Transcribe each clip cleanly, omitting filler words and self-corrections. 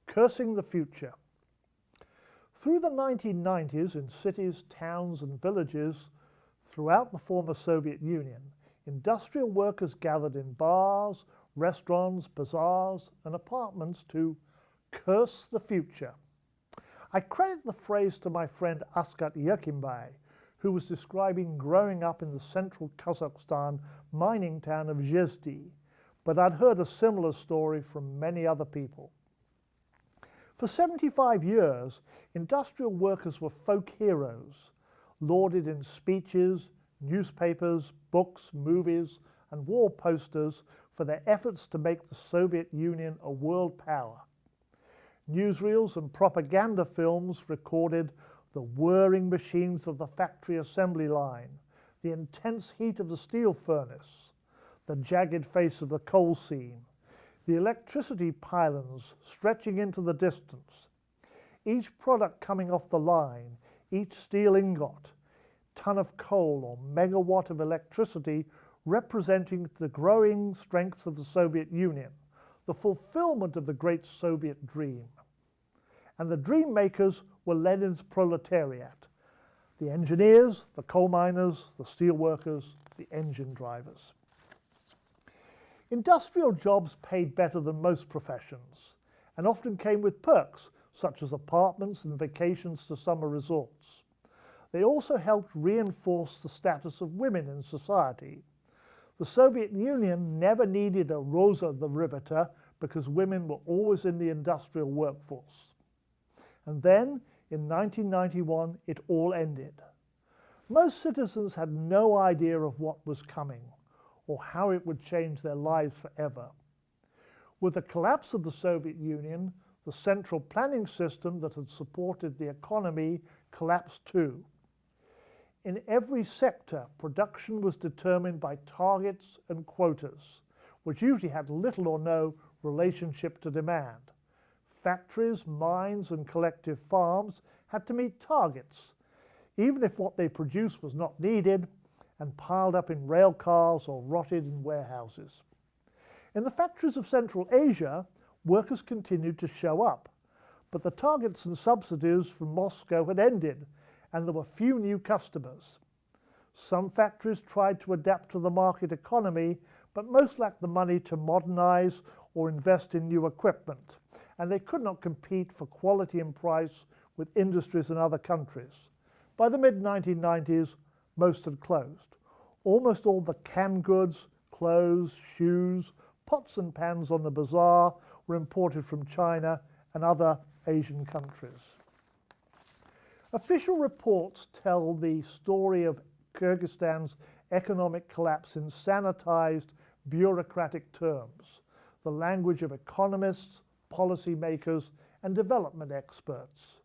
Cursing the future. Through the 1990s, in cities, towns and villages throughout the former Soviet Union, industrial workers gathered in bars, restaurants, bazaars and apartments to curse the future. I credit the phrase to my friend Asqat Yerkimbay, who was describing growing up in the central Kazakhstan mining town of Zhezdy, but I'd heard a similar story from many other people. For 75 years, industrial workers were folk heroes, lauded in speeches, newspapers, books, movies, and war posters for their efforts to make the Soviet Union a world power. Newsreels and propaganda films recorded the whirring machines of the factory assembly line, the intense heat of the steel furnace, the jagged face of the coal seam, the electricity pylons stretching into the distance, each product coming off the line, each steel ingot, ton of coal or megawatt of electricity representing the growing strength of the Soviet Union, the fulfillment of the great Soviet dream. And the dream makers were Lenin's proletariat, the engineers, the coal miners, the steel workers, the engine drivers. Industrial jobs paid better than most professions and often came with perks such as apartments and vacations to summer resorts. They also helped reinforce the status of women in society. The Soviet Union never needed a Rosa the Riveter because women were always in the industrial workforce. And then, in 1991, it all ended. Most citizens had no idea of what was coming or how it would change their lives forever. With the collapse of the Soviet Union, the central planning system that had supported the economy collapsed too. In every sector, production was determined by targets and quotas, which usually had little or no relationship to demand. Factories, mines, and collective farms had to meet targets, even if what they produced was not needed and piled up in rail cars or rotted in warehouses. In the factories of Central Asia, workers continued to show up, but the targets and subsidies from Moscow had ended, and there were few new customers. Some factories tried to adapt to the market economy, but most lacked the money to modernize or invest in new equipment, and they could not compete for quality and price with industries in other countries. By the mid-1990s, most had closed. Almost all the canned goods, clothes, shoes, pots and pans on the bazaar were imported from China and other Asian countries. Official reports tell the story of Kyrgyzstan's economic collapse in sanitized, bureaucratic terms, the language of economists, policymakers, and development experts.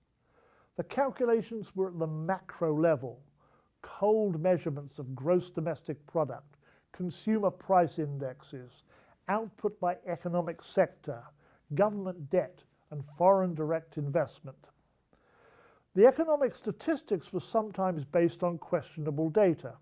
The calculations were at the macro level: cold measurements of gross domestic product, consumer price indexes, output by economic sector, government debt, and foreign direct investment. The economic statistics were sometimes based on questionable data.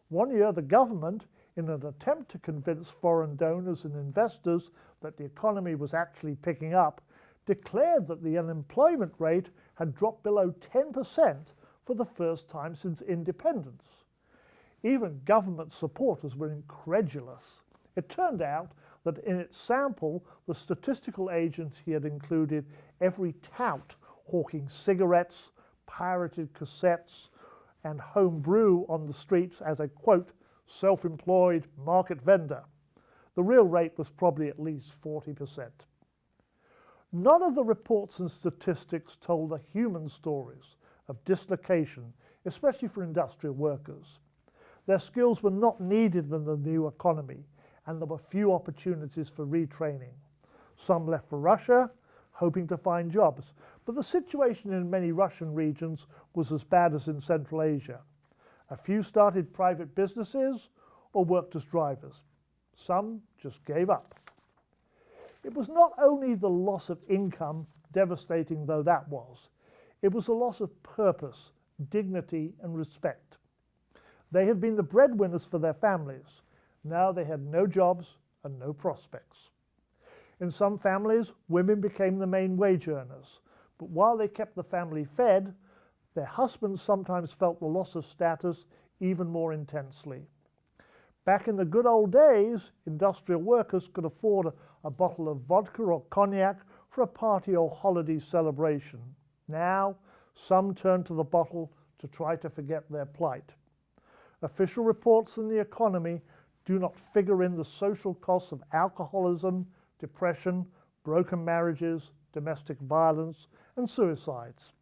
One year, the government, in an attempt to convince foreign donors and investors that the economy was actually picking up, declared that the unemployment rate had dropped below 10% for the first time since independence. Even government supporters were incredulous. It turned out that in its sample, the statistical agency had included every tout hawking cigarettes, pirated cassettes, and home brew on the streets as a, quote, self-employed market vendor. The real rate was probably at least 40%. None of the reports and statistics told the human stories of dislocation, especially for industrial workers. Their skills were not needed in the new economy, and there were few opportunities for retraining. Some left for Russia, hoping to find jobs, but the situation in many Russian regions was as bad as in Central Asia. A few started private businesses or worked as drivers. Some just gave up. It was not only the loss of income, devastating though that was, it was a loss of purpose, dignity, and respect. They had been the breadwinners for their families. Now they had no jobs and no prospects. In some families, women became the main wage earners, but while they kept the family fed, their husbands sometimes felt the loss of status even more intensely. Back in the good old days, industrial workers could afford a bottle of vodka or cognac for a party or holiday celebration. Now, some turn to the bottle to try to forget their plight. Official reports in the economy do not figure in the social costs of alcoholism, depression, broken marriages, domestic violence, and suicides.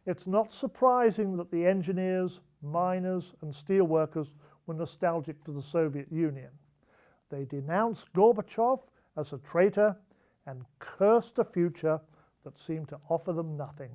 It's not surprising that the engineers, miners, and steelworkers were nostalgic for the Soviet Union. They denounced Gorbachev as a traitor and cursed a future that seemed to offer them nothing.